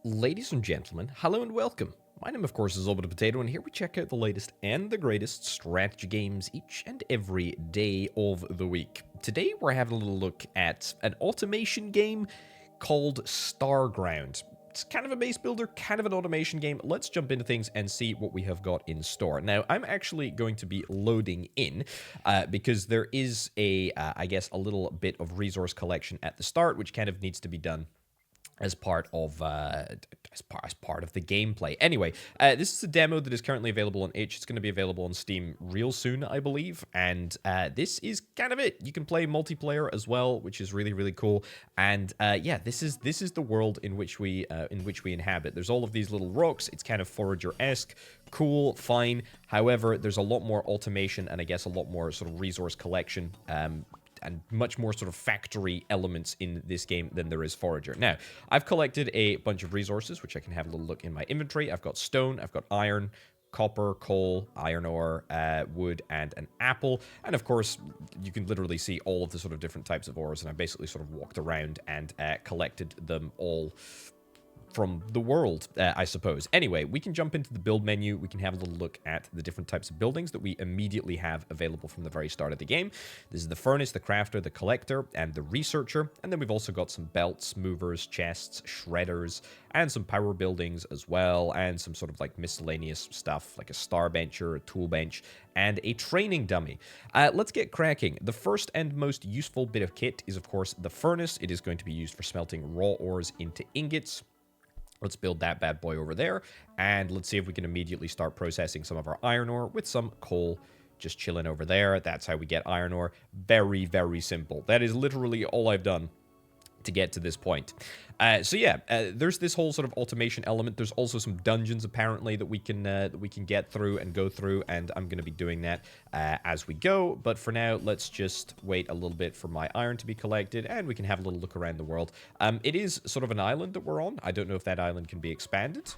Ladies and gentlemen, hello and welcome. My name, of course, is Orbital Potato, and here we check out the latest and the greatest strategy games each and every day of the week. Today, we're having a little look at an automation game called Starground. It's kind of a base builder, kind of an automation game. Let's jump into things and see what we have got in store. Now, I'm actually going to be loading in because there is I guess, a little bit of resource collection at the start, which kind of needs to be done as part of the gameplay. Anyway, this is a demo that is currently available on itch. It's going to be available on Steam real soon, I believe. And this is kind of it. You can play multiplayer as well, which is really, really cool. And yeah, this is the world in which we inhabit. There's all of these little rocks. It's kind of Forager-esque. Cool, fine. However, there's a lot more automation and I guess a lot more sort of resource collection and much more sort of factory elements in this game than there is Forager. Now, I've collected a bunch of resources, which I can have a little look in my inventory. I've got stone, I've got iron, copper, coal, iron ore, wood, and an apple. And of course, you can literally see all of the sort of different types of ores, and I basically sort of walked around and collected them all from the world, I suppose. Anyway, we can jump into the build menu. We can have a little look at the different types of buildings that we immediately have available from the very start of the game. This is the furnace, the crafter, the collector, and the researcher. And then we've also got some belts, movers, chests, shredders, and some power buildings as well, and some sort of like miscellaneous stuff like a star bencher, a tool bench, and a training dummy. Let's get cracking. The first and most useful bit of kit is, of course, the furnace. It is going to be used for smelting raw ores into ingots. Let's build that bad boy over there, and let's see if we can immediately start processing some of our iron ore with some coal just chilling over there. That's how we get iron ore. Very, very simple. That is literally all I've done to get to this point. So yeah, there's this whole sort of automation element. There's also some dungeons apparently that we can get through and go through, and I'm going to be doing that as we go. But for now, let's just wait a little bit for my iron to be collected, and we can have a little look around the world. It is sort of an island that we're on. I don't know if that island can be expanded.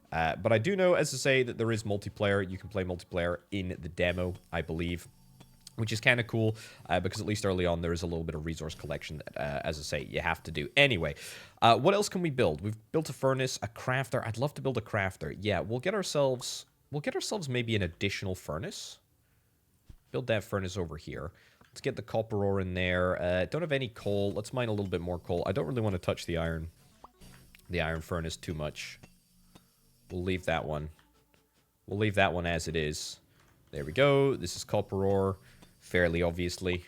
But I do know, as I say, that there is multiplayer. You can play multiplayer in the demo, I believe, which is kind of cool, because at least early on there is a little bit of resource collection that, as I say, you have to do. Anyway, what else can we build? We've built a furnace, a crafter. I'd love to build a crafter. Yeah, we'll get ourselves maybe an additional furnace. Build that furnace over here. Let's get the copper ore in there. Don't have any coal. Let's mine a little bit more coal. I don't really want to touch the iron furnace too much. We'll leave that one. We'll leave that one as it is. There we go. This is copper ore. Fairly obviously,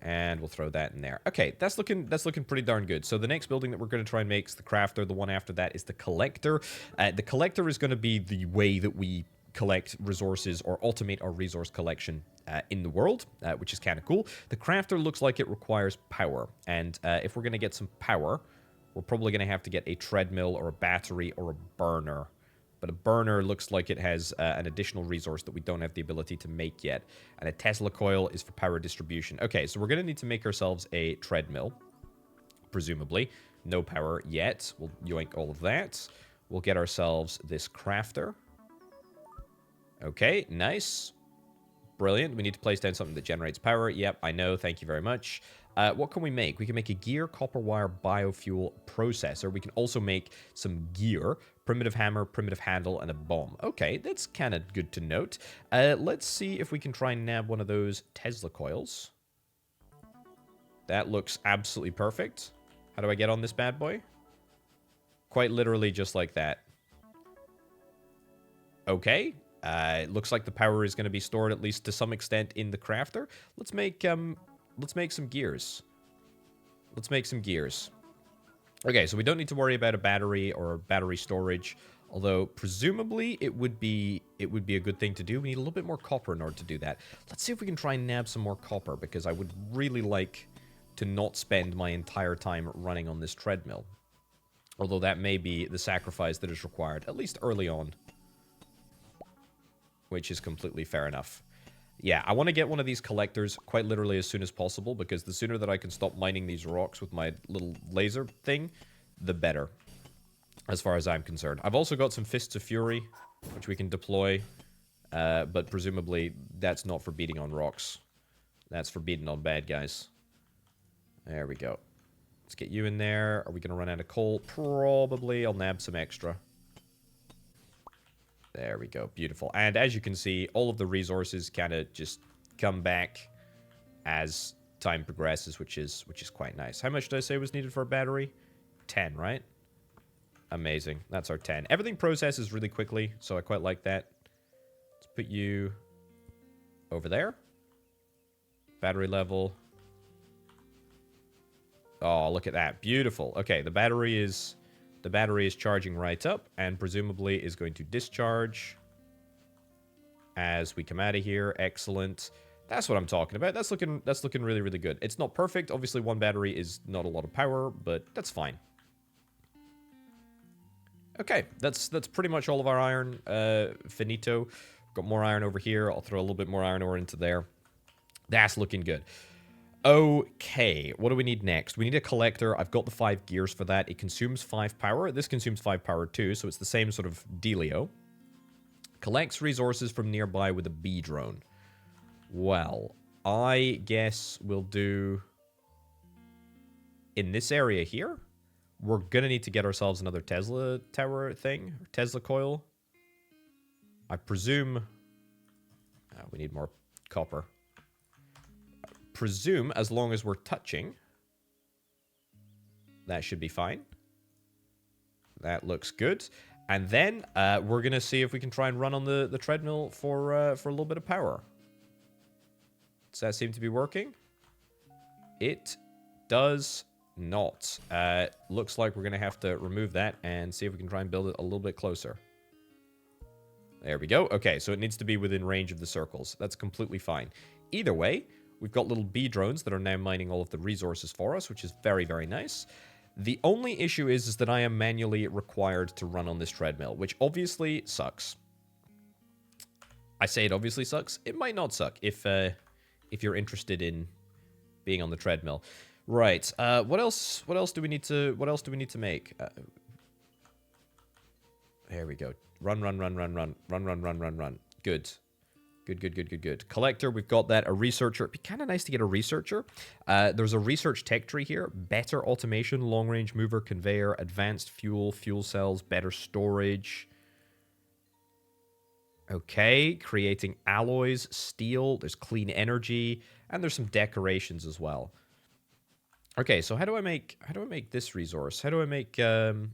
and we'll throw that in there. Okay, that's looking pretty darn good. So the next building that we're going to try and make is the crafter. The one after that is the collector. The collector is going to be the way that we collect resources or automate our resource collection in the world, which is kind of cool. The crafter looks like it requires power, and if we're going to get some power, we're probably going to have to get a treadmill or a battery or a burner. But a burner looks like it has an additional resource that we don't have the ability to make yet. And a Tesla coil is for power distribution. Okay, so we're going to need to make ourselves a treadmill, presumably. No power yet. We'll yoink all of that. We'll get ourselves this crafter. Okay, nice. Brilliant. We need to place down something that generates power. Yep, I know. Thank you very much. What can we make? We can make a gear, copper wire, biofuel processor. We can also make some gear, primitive hammer, primitive handle, and a bomb. Okay, that's kind of good to note. Let's see if we can try and nab one of those Tesla coils. That looks absolutely perfect. How do I get on this bad boy? Quite literally just like that. Okay. It looks like the power is going to be stored, at least to some extent, in the crafter. Let's make some gears. Let's make some gears. Okay, so we don't need to worry about a battery or battery storage, although presumably it would be a good thing to do. We need a little bit more copper in order to do that. Let's see if we can try and nab some more copper, because I would really like to not spend my entire time running on this treadmill. Although that may be the sacrifice that is required, at least early on, which is completely fair enough. Yeah, I want to get one of these collectors quite literally as soon as possible, because the sooner that I can stop mining these rocks with my little laser thing, the better, as far as I'm concerned. I've also got some Fists of Fury, which we can deploy, but presumably that's not for beating on rocks. That's for beating on bad guys. There we go. Let's get you in there. Are we going to run out of coal? Probably. I'll nab some extra. There we go. Beautiful. And as you can see, all of the resources kind of just come back as time progresses, which is quite nice. How much did I say was needed for a battery? 10, right? Amazing. That's our 10. Everything processes really quickly, so I quite like that. Let's put you over there. Battery level. Oh, look at that. Beautiful. Okay, the battery is charging right up and presumably is going to discharge as we come out of here. Excellent. That's what I'm talking about. That's looking really, really good. It's not perfect. Obviously, one battery is not a lot of power, but that's fine. Okay, that's pretty much all of our iron. Finito. Got more iron over here. I'll throw a little bit more iron ore into there. That's looking good. Okay, what do we need next? We need a collector. I've got the 5 gears for that. It consumes 5 power. This consumes 5 power too, so it's the same sort of dealio. Collects resources from nearby with a bee drone. Well, I guess we'll do... In this area here, we're going to need to get ourselves another Tesla tower thing. Tesla coil. I presume... we need more copper. Presume as long as we're touching, that should be fine. That looks good. And then we're going to see if we can try and run on the treadmill for a little bit of power. Does that seem to be working? It does not. Looks like we're going to have to remove that and see if we can try and build it a little bit closer. There we go. Okay, so it needs to be within range of the circles. That's completely fine. Either way, we've got little bee drones that are now mining all of the resources for us, which is very, very nice. The only issue is that I am manually required to run on this treadmill, which obviously sucks. I say it obviously sucks. It might not suck if you're interested in being on the treadmill. Right. What else do we need to make? There we go. Run. Good. Good. Collector, we've got that. A researcher. It'd be kind of nice to get a researcher. There's a research tech tree here. Better automation, long-range mover, conveyor, advanced fuel cells, better storage. Okay, creating alloys, steel. There's clean energy, and there's some decorations as well. Okay, so how do I make this resource? How do I make the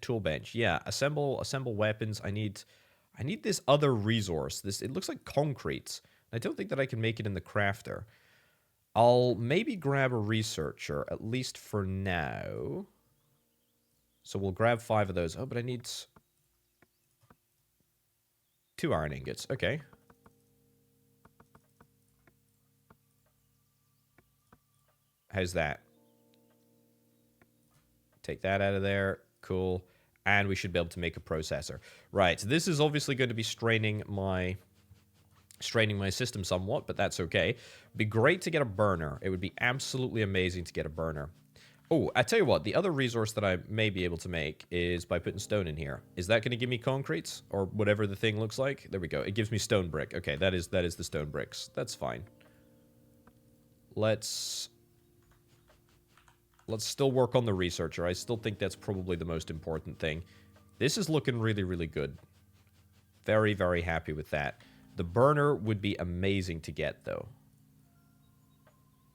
tool bench? Yeah, assemble weapons. I need this other resource. It looks like concrete. I don't think that I can make it in the crafter. I'll maybe grab a researcher, at least for now. So we'll grab 5 of those. Oh, but I need 2 iron ingots. Okay. How's that? Take that out of there. Cool. And we should be able to make a processor. Right. This is obviously going to be straining my system somewhat, but that's okay. It'd be great to get a burner. It would be absolutely amazing to get a burner. Oh, I tell you what, the other resource that I may be able to make is by putting stone in here. Is that going to give me concrete or whatever the thing looks like? There we go. It gives me stone brick. Okay, that is the stone bricks. That's fine. Let's still work on the researcher. I still think that's probably the most important thing. This is looking really, really good. Very, very happy with that. The burner would be amazing to get, though.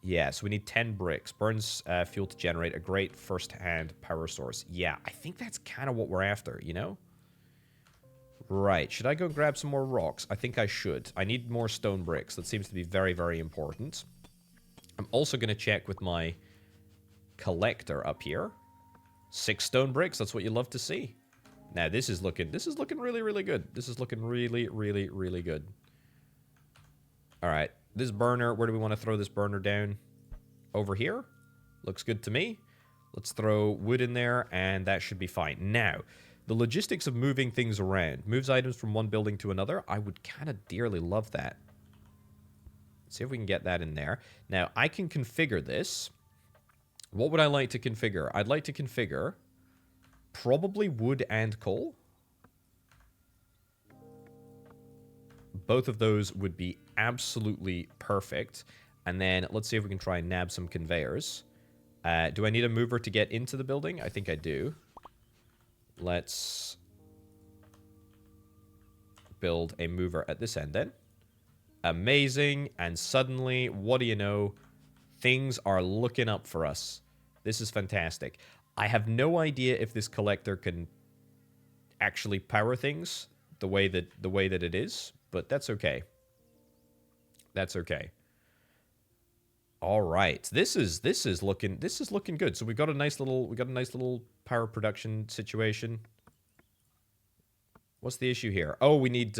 Yeah, so we need 10 bricks. Burns fuel to generate a great first-hand power source. Yeah, I think that's kind of what we're after, you know? Right, should I go grab some more rocks? I think I should. I need more stone bricks. That seems to be very, very important. I'm also going to check with my collector up here. 6 stone bricks, that's what you love to see. Now, this is looking really, really good. This is looking really, really, really good. All right. This burner, where do we want to throw this burner down? Over here? Looks good to me. Let's throw wood in there, and that should be fine. Now, the logistics of moving things around. Moves items from one building to another. I would kind of dearly love that. Let's see if we can get that in there. Now, I can configure this. What would I like to configure? I'd like to configure probably wood and coal. Both of those would be absolutely perfect. And then let's see if we can try and nab some conveyors. Do I need a mover to get into the building? I think I do. Let's build a mover at this end then. Amazing. And suddenly, what do you know? Things are looking up for us. This is fantastic. I have no idea if this collector can actually power things the way that it is, but that's okay. That's okay. All right. This is looking good. So we got a nice little power production situation. What's the issue here? Oh, we need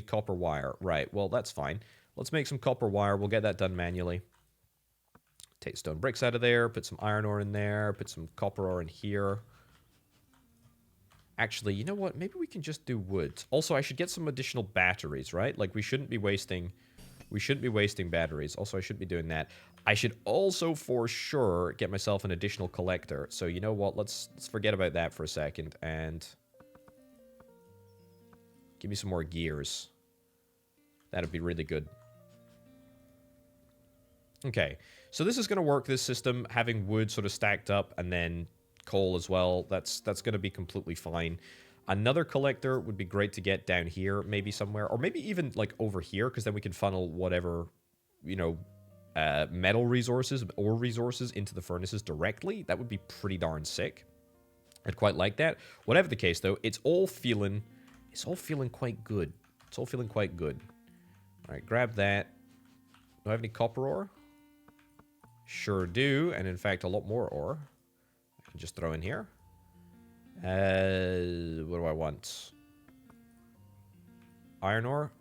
copper wire. Right. Well, that's fine. Let's make some copper wire. We'll get that done manually. Take stone bricks out of there, put some iron ore in there, put some copper ore in here. Actually, you know what? Maybe we can just do wood. Also, I should get some additional batteries, right? Like we shouldn't be wasting batteries. Also, I shouldn't be doing that. I should also for sure get myself an additional collector. So, you know what? Let's forget about that for a second and give me some more gears. That'd be really good. Okay. So this is going to work, this system, having wood sort of stacked up and then coal as well. That's going to be completely fine. Another collector would be great to get down here, maybe somewhere, or maybe even like over here, because then we can funnel whatever, you know, metal resources or resources into the furnaces directly. That would be pretty darn sick. I'd quite like that. Whatever the case, though, it's all feeling quite good. It's all feeling quite good. All right, grab that. Do I have any copper ore? Sure do, and in fact, a lot more ore. I can just throw in here. What do I want? Iron ore?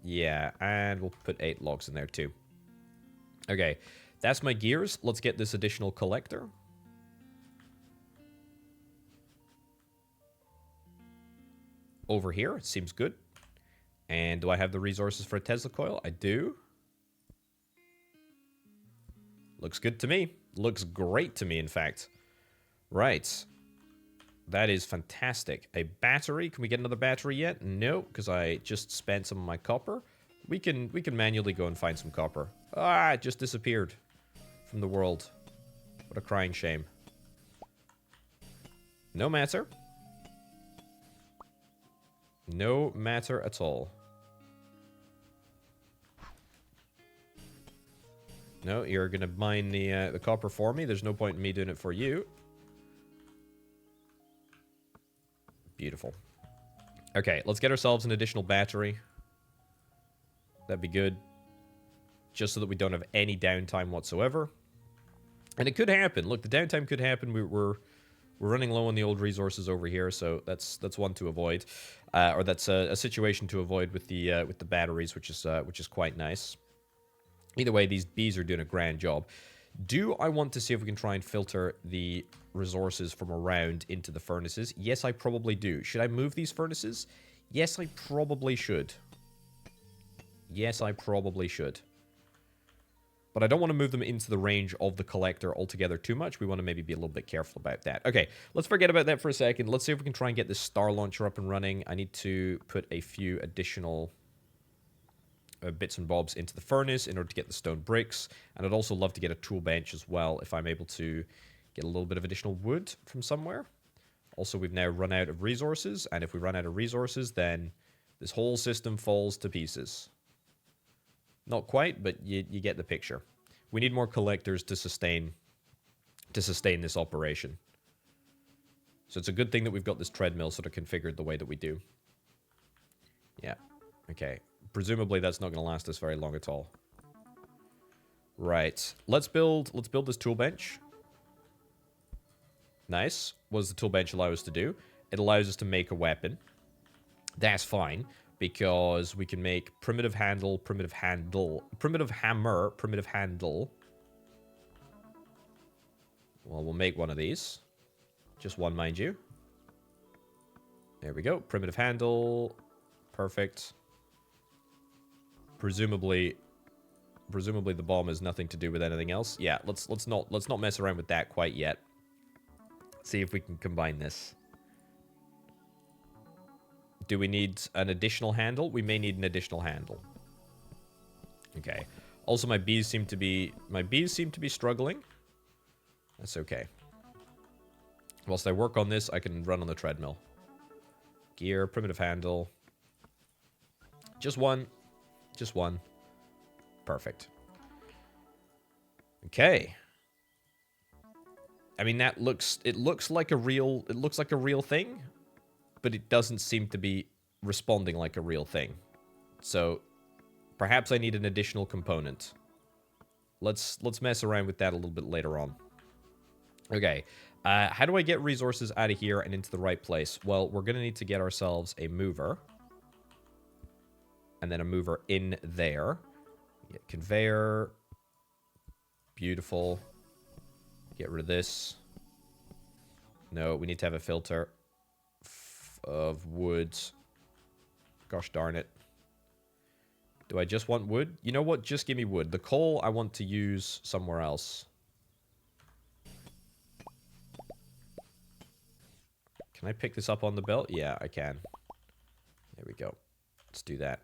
Yeah, and we'll put 8 logs in there too. Okay, that's my gears. Let's get this additional collector. Over here, it seems good. And do I have the resources for a Tesla coil? I do. Looks good to me. Looks great to me, in fact. Right. That is fantastic. A battery. Can we get another battery yet? No, because I just spent some of my copper. We can manually go and find some copper. Ah, it just disappeared from the world. What a crying shame. No matter. No matter at all. No, you're going to mine the copper for me. There's no point in me doing it for you. Beautiful. Okay, let's get ourselves an additional battery. That'd be good. Just so that we don't have any downtime whatsoever. And it could happen. Look, the downtime could happen. We're running low on the old resources over here, so that's one to avoid. Or that's a situation to avoid with the batteries, which is quite nice. Either way, these bees are doing a grand job. Do I want to see if we can try and filter the resources from around into the furnaces? Yes, I probably do. Should I move these furnaces? Yes, I probably should. Yes, I probably should. But I don't want to move them into the range of the collector altogether too much. We want to maybe be a little bit careful about that. Okay, let's forget about that for a second. Let's see if we can try and get this star launcher up and running. I need to put a few additional bits and bobs into the furnace in order to get the stone bricks. And I'd also love to get a tool bench as well if I'm able to get a little bit of additional wood from somewhere. Also, we've now run out of resources. And if we run out of resources, then this whole system falls to pieces. Not quite, but you get the picture. We need more collectors to sustain this operation. So it's a good thing that we've got this treadmill sort of configured the way that we do. Yeah. Okay. Presumably that's not going to last us very long at all. Right. Let's build this tool bench. Nice. What does the tool bench allow us to do? It allows us to make a weapon. That's fine, because we can make primitive hammer, primitive handle. Well, we'll make one of these. Just one, mind you. There we go. Primitive handle. Perfect. Presumably the bomb has nothing to do with anything else. Yeah, let's not mess around with that quite yet. See if we can combine this. Do we need an additional handle? We may need an additional handle. Okay. Also, my bees seem to be struggling. That's okay. Whilst I work on this, I can run on the treadmill. Gear, primitive handle. Just one. Just one. Perfect. Okay. I mean, it looks like a real thing, but it doesn't seem to be responding like a real thing. So, perhaps I need an additional component. Let's mess around with that a little bit later on. Okay. How do I get resources out of here and into the right place? Well, we're going to need to get ourselves a mover. And then a mover in there. Get conveyor. Beautiful. Get rid of this. No, we need to have a filter of wood. Gosh darn it. Do I just want wood? You know what? Just give me wood. The coal I want to use somewhere else. Can I pick this up on the belt? Yeah, I can. There we go. Let's do that.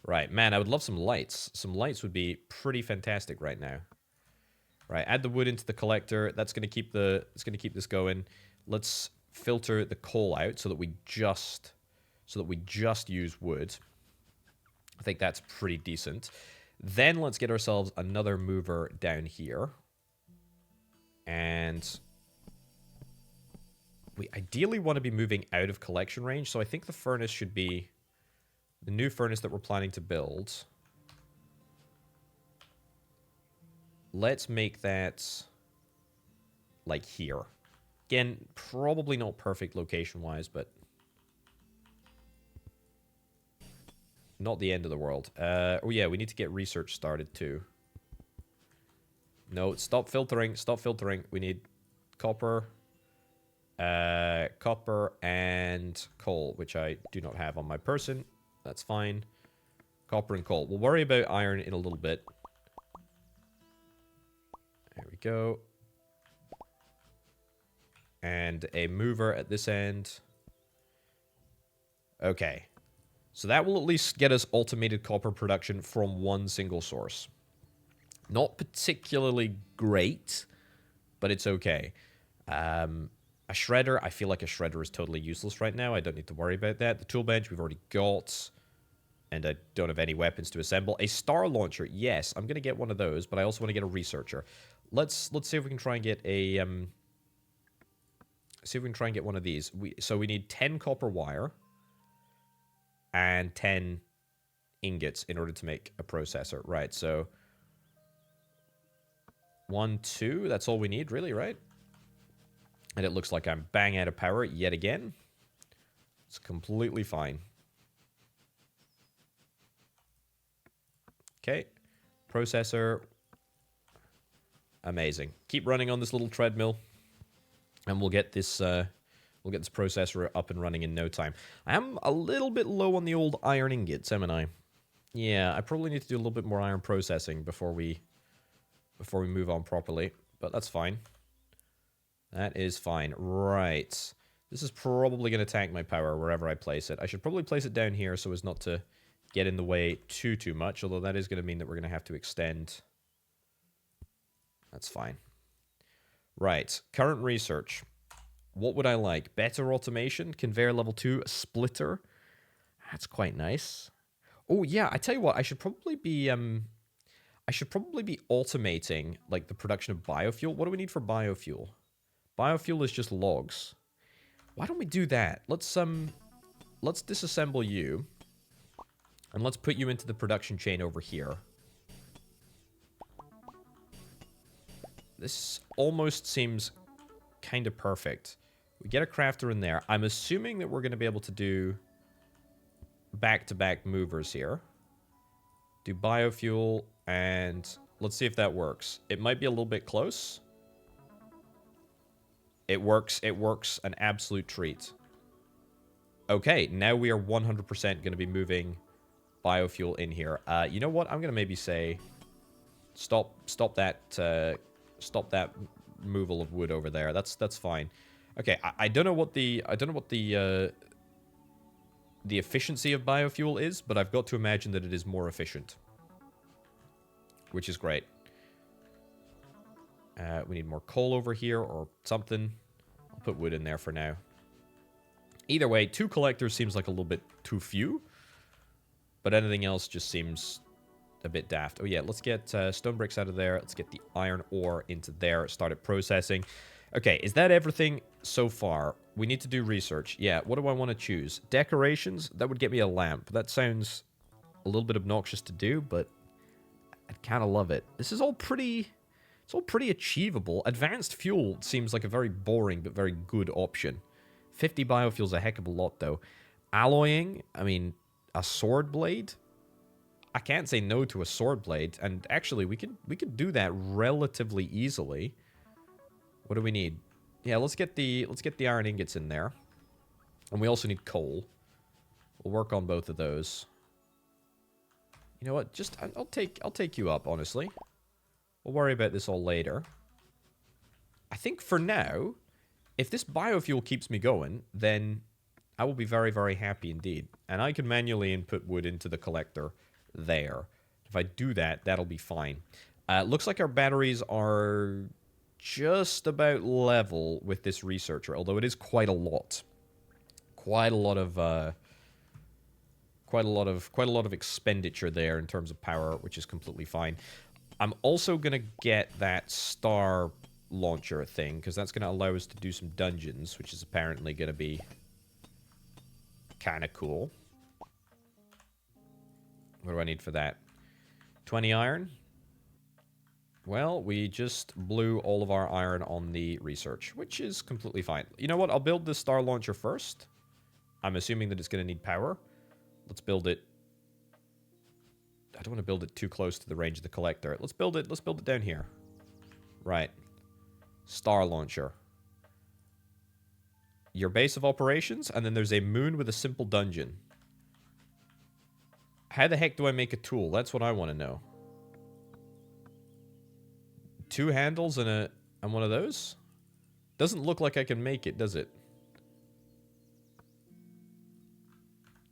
Right, man, I would love some lights. Some lights would be pretty fantastic right now. Right, add the wood into the collector. That's going to keep this going. Let's filter the coal out so that we just use wood. I think that's pretty decent. Then let's get ourselves another mover down here. And we ideally want to be moving out of collection range, so I think the furnace should be the new furnace that we're planning to build. Let's make that like here. Again, probably not perfect location-wise, but not the end of the world. Oh yeah, we need to get research started too. No, stop filtering. Stop filtering. We need copper. Copper and coal, which I do not have on my person. That's fine. Copper and coal. We'll worry about iron in a little bit. There we go. And a mover at this end. Okay. So that will at least get us automated copper production from one single source. Not particularly great, but it's okay. A shredder, I feel like a shredder is totally useless right now. I don't need to worry about that. The tool bench we've already got. And I don't have any weapons to assemble. A star launcher, yes, I'm going to get one of those, but I also want to get a researcher. Let's see if we can try and get a see if we can try and get one of these. So we need 10 copper wire and 10 ingots in order to make a processor. Right, so 1, 2, that's all we need, really, right? And it looks like I'm bang out of power yet again. It's completely fine. Okay, processor. Amazing. Keep running on this little treadmill, and we'll get this processor up and running in no time. I am a little bit low on the old iron ingots, haven't I? Yeah, I probably need to do a little bit more iron processing before we move on properly, but that's fine. That is fine. Right. This is probably going to tank my power wherever I place it. I should probably place it down here so as not to get in the way too much, although that is going to mean that we're going to have to extend. That's fine. Right. Current research. What would I like? Better automation, conveyor level 2, a splitter. That's quite nice. Oh yeah, I tell you what, I should probably be automating like the production of biofuel. What do we need for biofuel? Biofuel is just logs. Why don't we do that? Let's disassemble you. And let's put you into the production chain over here. This almost seems kind of perfect. We get a crafter in there. I'm assuming that we're going to be able to do back-to-back movers here. Do biofuel, and let's see if that works. It might be a little bit close. It works. It works. An absolute treat. Okay, now we are 100% going to be moving biofuel in here. You know what? I'm going to maybe say stop that removal of wood over there. That's fine. Okay, I don't know what the the efficiency of biofuel is, but I've got to imagine that it is more efficient, which is great. We need more coal over here or something. I'll put wood in there for now. Either way, 2 collectors seems like a little bit too few, but anything else just seems a bit daft. Oh yeah, let's get stone bricks out of there. Let's get the iron ore into there. Start it processing. Okay, is that everything so far? We need to do research. Yeah, what do I want to choose? Decorations? That would get me a lamp. That sounds a little bit obnoxious to do, but I'd kind of love it. This is all pretty... It's all pretty achievable. Advanced fuel seems like a very boring but very good option. 50 biofuel's a heck of a lot, though. Alloying? I mean, a sword blade? I can't say no to a sword blade, and actually, we could do that relatively easily. What do we need? Yeah, let's get the iron ingots in there, and we also need coal. We'll work on both of those. You know what? Just I'll take you up, honestly. We'll worry about this all later. I think for now, if this biofuel keeps me going, then I will be very, very happy indeed. And I can manually input wood into the collector there. If I do that, that'll be fine. Looks like our batteries are just about level with this researcher, although it is quite a lot. Quite a lot of expenditure there in terms of power, which is completely fine. I'm also gonna get that star launcher thing, because that's gonna allow us to do some dungeons, which is apparently gonna be kind of cool. What do I need for that? 20 iron? Well, we just blew all of our iron on the research, which is completely fine. You know what? I'll build this star launcher first. I'm assuming that it's going to need power. Let's build it. I don't want to build it too close to the range of the collector. Let's build it down here. Right. Star launcher. Your base of operations, and then there's a moon with a simple dungeon. How the heck do I make a tool? That's what I want to know. 2 handles and one of those? Doesn't look like I can make it, does it?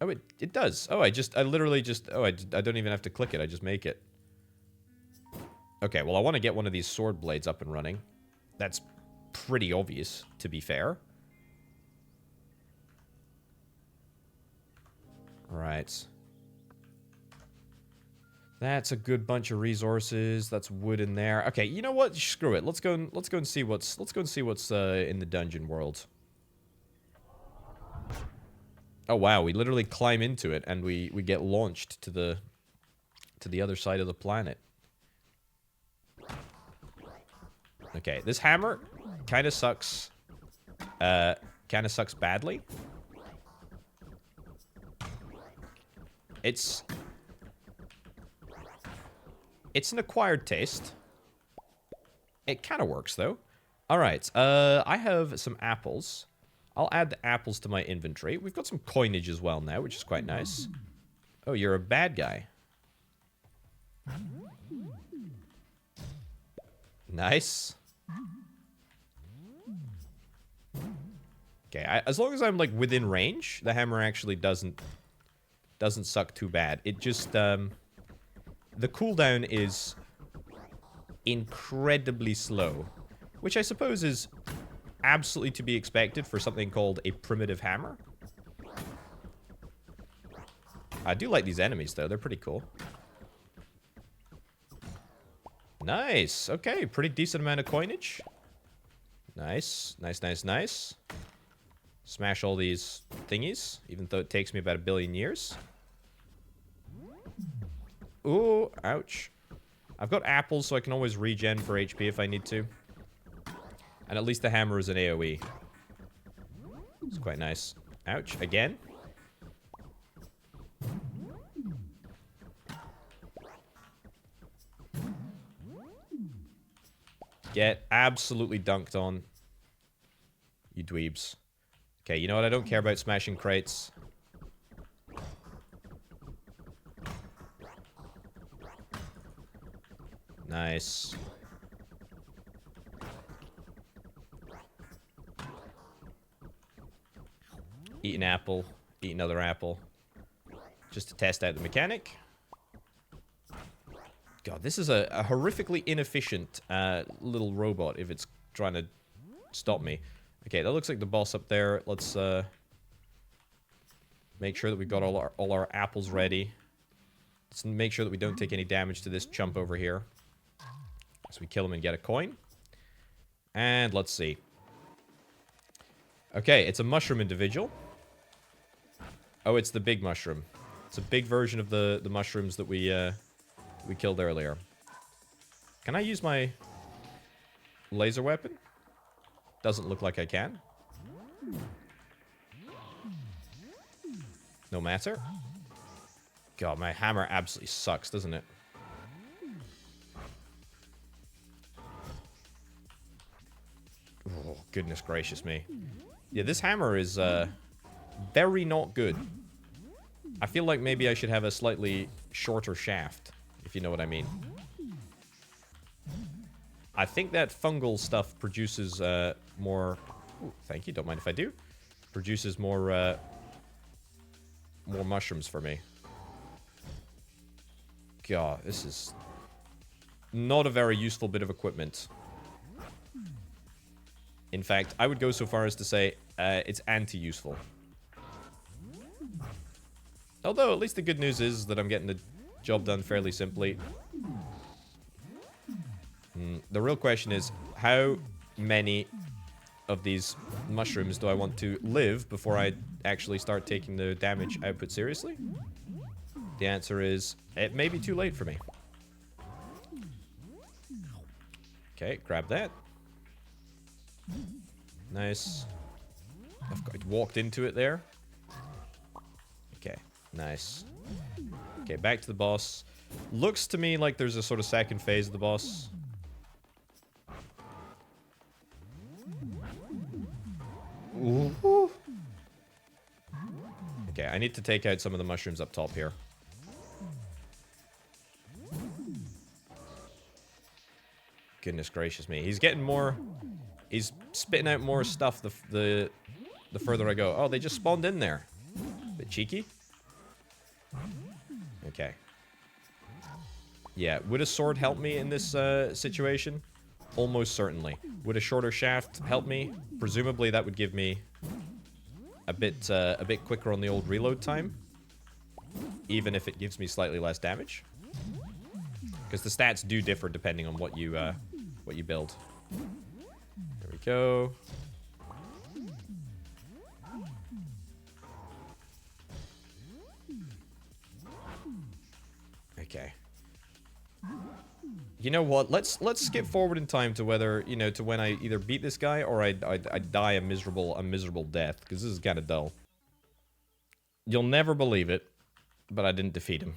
Oh, it does. Oh, I literally just... Oh, I don't even have to click it. I just make it. Okay, well, I want to get one of these sword blades up and running. That's pretty obvious, to be fair. Right. That's a good bunch of resources. That's wood in there. Okay, you know what? Screw it. Let's go and see what's in the dungeon world. Oh wow, we literally climb into it and we get launched to the other side of the planet. Okay, this hammer kind of sucks. Kind of sucks badly. It's an acquired taste. It kind of works though. All right, I have some apples. I'll add the apples to my inventory. We've got some coinage as well now, which is quite nice. Oh, you're a bad guy. Nice. Okay, as long as I'm like within range, the hammer actually doesn't suck too bad. It just the cooldown is incredibly slow, which I suppose is absolutely to be expected for something called a primitive hammer. I do like these enemies though, they're pretty cool. Nice. Okay, pretty decent amount of coinage. Nice. Nice, nice, nice. Smash all these thingies, even though it takes me about 1 billion years. Ooh, ouch. I've got apples, so I can always regen for HP if I need to. And at least the hammer is an AoE. It's quite nice. Ouch, again. Get absolutely dunked on. You dweebs. Okay, you know what? I don't care about smashing crates. Nice. Eat an apple. Eat another apple. Just to test out the mechanic. God, this is a horrifically inefficient little robot if it's trying to stop me. Okay, that looks like the boss up there. Let's make sure that we've got all our apples ready. Let's make sure that we don't take any damage to this chump over here. So we kill him and get a coin. And let's see. Okay, it's a mushroom individual. Oh, it's the big mushroom. It's a big version of the mushrooms that we killed earlier. Can I use my laser weapon? Doesn't look like I can. No matter. God, my hammer absolutely sucks, doesn't it? Oh, goodness gracious me. Yeah, this hammer is very not good. I feel like maybe I should have a slightly shorter shaft, if you know what I mean. I think that fungal stuff produces more... Ooh, thank you, don't mind if I do. Produces more mushrooms for me. God, this is not a very useful bit of equipment. In fact, I would go so far as to say it's anti-useful. Although, at least the good news is that I'm getting the job done fairly simply. The real question is, how many of these mushrooms do I want to live before I actually start taking the damage output seriously? The answer is, it may be too late for me. Okay, grab that. Nice. I've walked into it there. Okay, nice. Okay, back to the boss. Looks to me like there's a sort of second phase of the boss. Ooh. Okay, I need to take out some of the mushrooms up top here. Goodness gracious me. He's getting more... He's spitting out more stuff the further I go. Oh, they just spawned in there. Bit cheeky. Okay. Yeah, would a sword help me in this situation? Almost certainly. Would a shorter shaft help me? Presumably that would give me a bit quicker on the old reload time. Even if it gives me slightly less damage. Because the stats do differ depending on what you build. There we go. Okay. You know what? Let's skip forward in time to whether, you know, to when I either beat this guy or I die a miserable death, because this is kind of dull. You'll never believe it, but I didn't defeat him.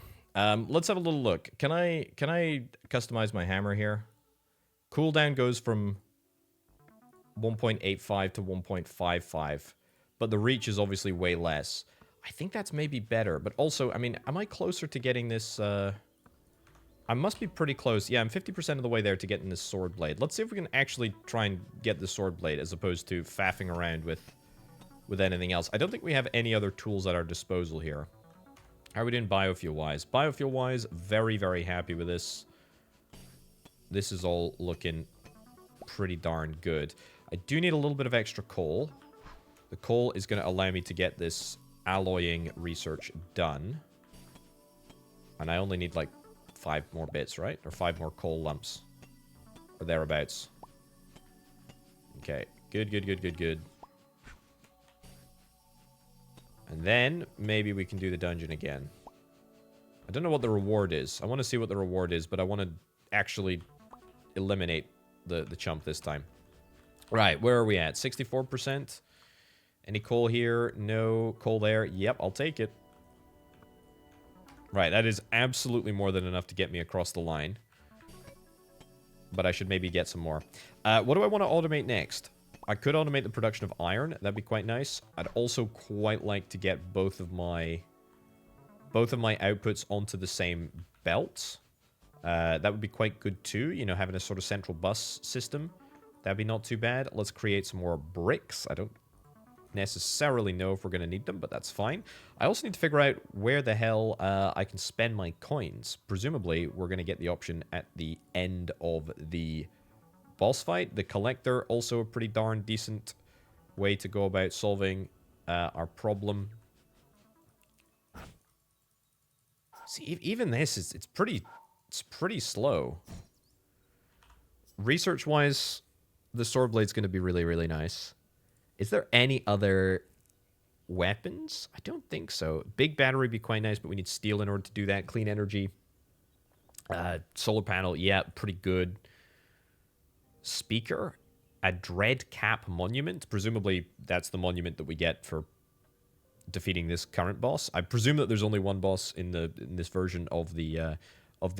Let's have a little look. Can I customize my hammer here? Cooldown goes from 1.85 to 1.55, but the reach is obviously way less. I think that's maybe better, but also, I mean, am I closer to getting this, I must be pretty close. Yeah, I'm 50% of the way there to getting this sword blade. Let's see if we can actually try and get the sword blade as opposed to faffing around with anything else. I don't think we have any other tools at our disposal here. How are we doing biofuel-wise? Biofuel-wise, very, very happy with this. This is all looking pretty darn good. I do need a little bit of extra coal. The coal is going to allow me to get this alloying research done. And I only need like 5 more bits, right? Or 5 more coal lumps. Or thereabouts. Okay. Good, good, good, good, good. And then, maybe we can do the dungeon again. I don't know what the reward is. I want to see what the reward is, but I want to actually eliminate the chump this time. Right, where are we at? 64%? Any coal here? No. Coal there? Yep, I'll take it. Right, that is absolutely more than enough to get me across the line. But I should maybe get some more. What do I want to automate next? I could automate the production of iron. That'd be quite nice. I'd also quite like to get both of my outputs onto the same belt. That would be quite good too, you know, having a sort of central bus system. That'd be not too bad. Let's create some more bricks. I don't necessarily know if we're going to need them, but that's fine. I also need to figure out where the hell I can spend my coins. Presumably, we're going to get the option at the end of the boss fight. The collector, also a pretty darn decent way to go about solving our problem. See, even this is it's pretty slow. Research-wise, the sword blade's going to be really, really nice. Is there any other weapons? I don't think so. Big battery would be quite nice, but we need steel in order to do that. Clean energy. Solar panel, yeah, pretty good. Speaker. A Dread Cap Monument. Presumably, that's the monument that we get for defeating this current boss. I presume that there's only one boss in this version of the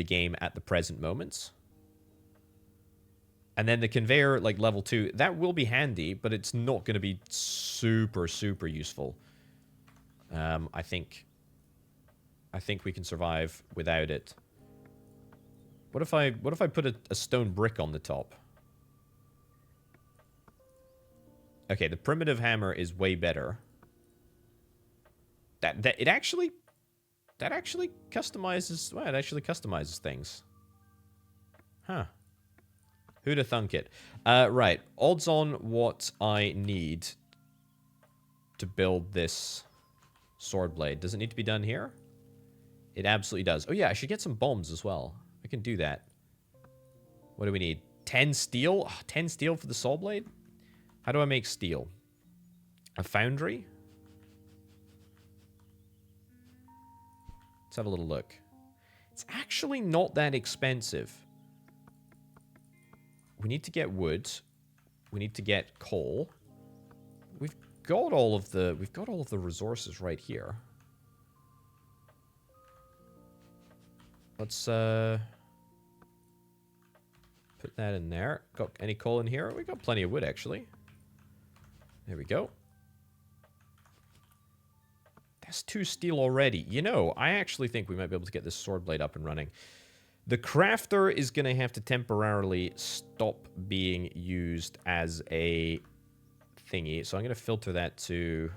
game at the present moment. And then the conveyor, like level 2, that will be handy, but it's not going to be super, super useful. I think we can survive without it. What if I put a stone brick on the top? Okay, the primitive hammer is way better. That actually customizes. Well, it actually customizes things. Huh. Who'd have thunk it? Right. Odds on what I need to build this sword blade. Does it need to be done here? It absolutely does. Oh, yeah, I should get some bombs as well. I can do that. What do we need? 10 steel? Oh, 10 steel for the saw blade? How do I make steel? A foundry? Let's have a little look. It's actually not that expensive. We need to get wood. We need to get coal. We've got all of the resources right here. Let's put that in there. Got any coal in here? We got plenty of wood actually. There we go. That's 2 steel already. You know, I actually think we might be able to get this sword blade up and running. The crafter is going to have to temporarily stop being used as a thingy. So I'm going to filter that to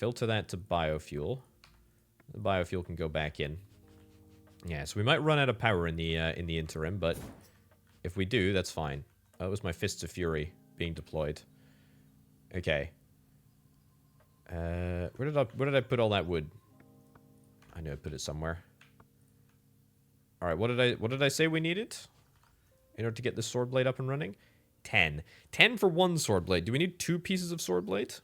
biofuel. The biofuel can go back in. Yeah, so we might run out of power in the interim, but if we do, that's fine. That was my Fists of Fury being deployed. Okay. Where did I put all that wood? I know I put it somewhere. All right, what did I say we needed in order to get this sword blade up and running? 10. 10 for one sword blade. Do we need 2 pieces of sword blade?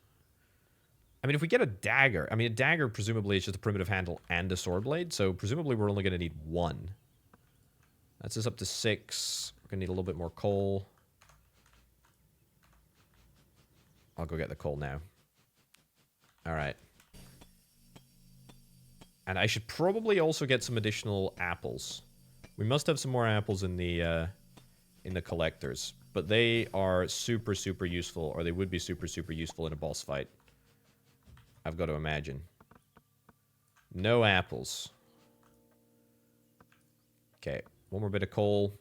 I mean, if we get a dagger, I mean, a dagger presumably is just a primitive handle and a sword blade, so presumably we're only going to need 1. That's us up to 6. We're going to need a little bit more coal. I'll go get the coal now. All right. And I should probably also get some additional apples. We must have some more apples in the collectors, but they are super, super useful, or they would be super, super useful in a boss fight. I've got to imagine. No apples. Okay, one more bit of coal.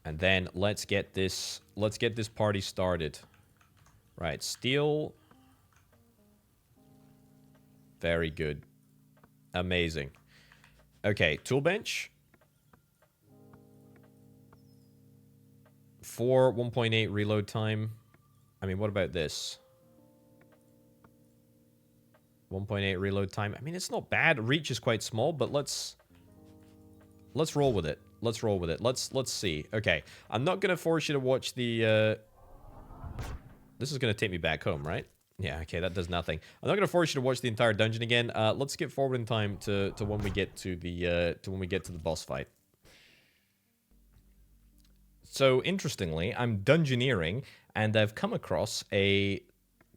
And then let's get this party started. Right, steel. Very good. Amazing. Okay, tool bench. 4 1.8 reload time. I mean, what about this? 1.8 reload time. I mean, it's not bad. Reach is quite small, but let's roll with it. Let's roll with it. Let's see. Okay, I'm not gonna force you to watch the. This is gonna take me back home, right? Yeah. Okay, that does nothing. I'm not gonna force you to watch the entire dungeon again. Let's skip forward in time to when we get to the boss fight. So interestingly, I'm dungeoneering, and I've come across a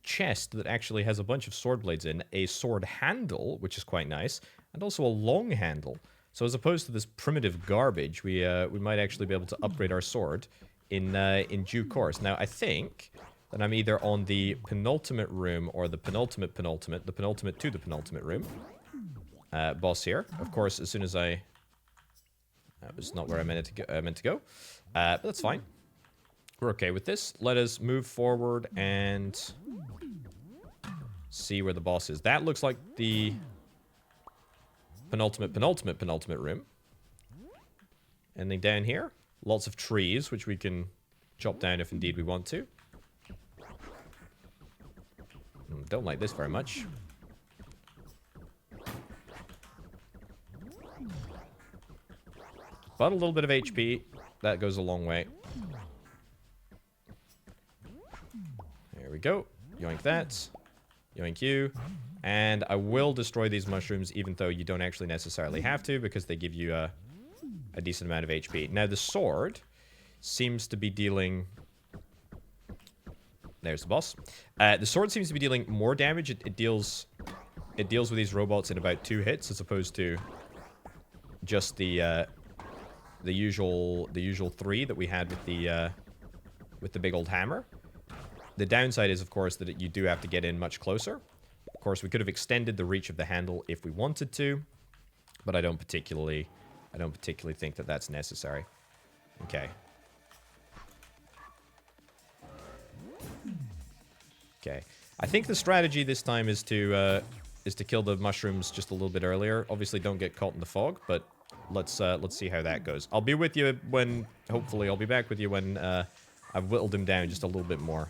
chest that actually has a bunch of sword blades in, a sword handle, which is quite nice, and also a long handle. So as opposed to this primitive garbage, we might actually be able to upgrade our sword in due course. Now I think that I'm either on the penultimate room or the penultimate to the penultimate room. Boss here, of course. As soon as that was not where I meant to go. But that's fine. We're okay with this. Let us move forward and see where the boss is. That looks like the penultimate room. Anything down here? Lots of trees, which we can chop down if indeed we want to. Don't like this very much. But a little bit of HP, that goes a long way. There we go. Yoink that. Yoink you. And I will destroy these mushrooms, even though you don't actually necessarily have to, because they give you a decent amount of HP. Now, the sword seems to be dealing... There's the boss. The sword seems to be dealing more damage. It deals with these robots in about 2 hits, as opposed to just the usual 3 that we had with the big old hammer. The downside is, of course, that you do have to get in much closer. Of course, we could have extended the reach of the handle if we wanted to, but I don't particularly think that that's necessary. Okay. Okay. I think the strategy this time is to kill the mushrooms just a little bit earlier. Obviously, don't get caught in the fog, but let's see how that goes. I'll be with you when, hopefully, I'll be back with you when I've whittled him down just a little bit more.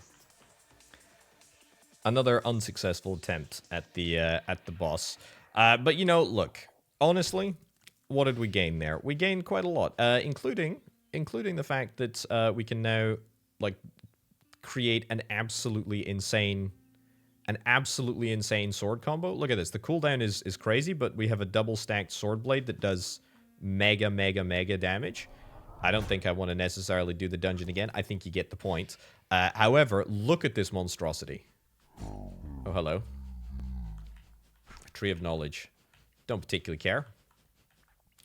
Another unsuccessful attempt at the boss. But, you know, look, honestly, what did we gain there? We gained quite a lot, including the fact that we can now, like, create an absolutely insane sword combo. Look at this. The cooldown is crazy, but we have a double stacked sword blade that does mega damage. I don't think I want to necessarily do the dungeon again. I think you get the point. However, look at this monstrosity. Oh, hello. Tree of Knowledge. Don't particularly care.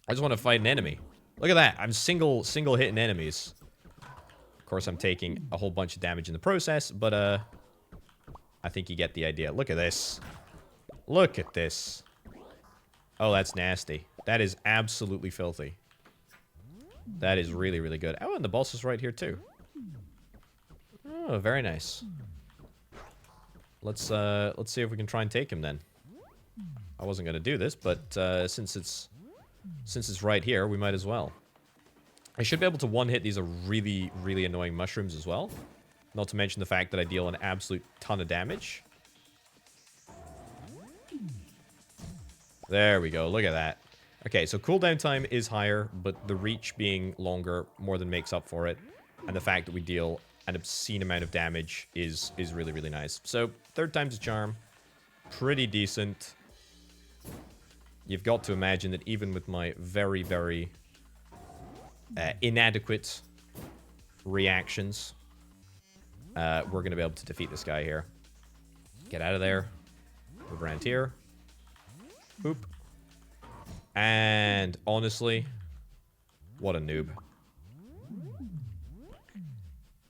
I just want to fight an enemy. Look at that. I'm single hitting enemies. Of course, I'm taking a whole bunch of damage in the process, but I think you get the idea. Look at this. Look at this. Oh, that's nasty. That is absolutely filthy. That is really good. Oh, and the boss is right here too. Oh, very nice. Let's see if we can try and take him then. I wasn't gonna do this, but since it's right here, we might as well. I should be able to one-hit these are really annoying mushrooms as well. Not to mention the fact that I deal an absolute ton of damage. There we go. Look at that. Okay, so cooldown time is higher, but the reach being longer more than makes up for it. And the fact that we deal an obscene amount of damage is really nice. So, 3rd time's a charm. Pretty decent. You've got to imagine that even with my very inadequate reactions, we're going to be able to defeat this guy here. Get out of there. Move around here. Boop. And honestly, what a noob.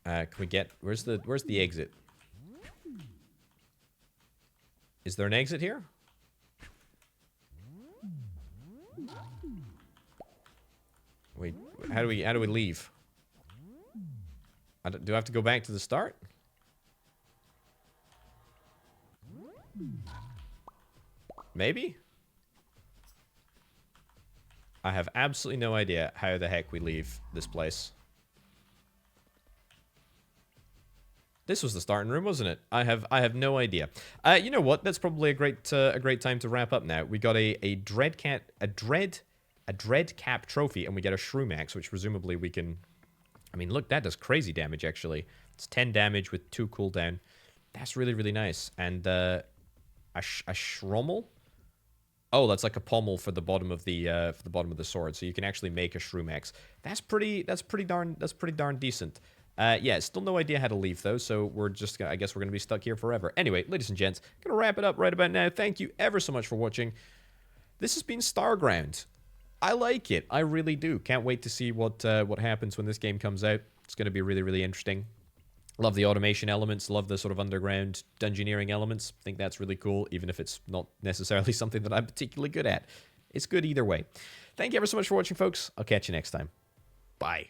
Can we get... Where's the exit? Is there an exit here? Wait, how do we leave? Do I have to go back to the start? Maybe? I have absolutely no idea how the heck we leave this place. This was the starting room, wasn't it? I have no idea. You know what? That's probably a great time to wrap up now. We got a dread cap trophy, and we get a shroom axe, which presumably we can. I mean, look, that does crazy damage. Actually, it's 10 damage with 2 cooldown. That's really nice. And a shrommel. Oh, that's like a pommel for the bottom of the sword, so you can actually make a shroom axe. That's pretty darn decent. Yeah, still no idea how to leave though, so we're just I guess we're gonna be stuck here forever. Anyway, ladies and gents, gonna wrap it up right about now. Thank you ever so much for watching. This has been Starground. I like it. I really do. Can't wait to see what happens when this game comes out. It's gonna be really interesting. Love the automation elements, love the sort of underground dungeoneering elements. Think that's really cool, even if it's not necessarily something that I'm particularly good at. It's good either way. Thank you ever so much for watching, folks. I'll catch you next time. Bye.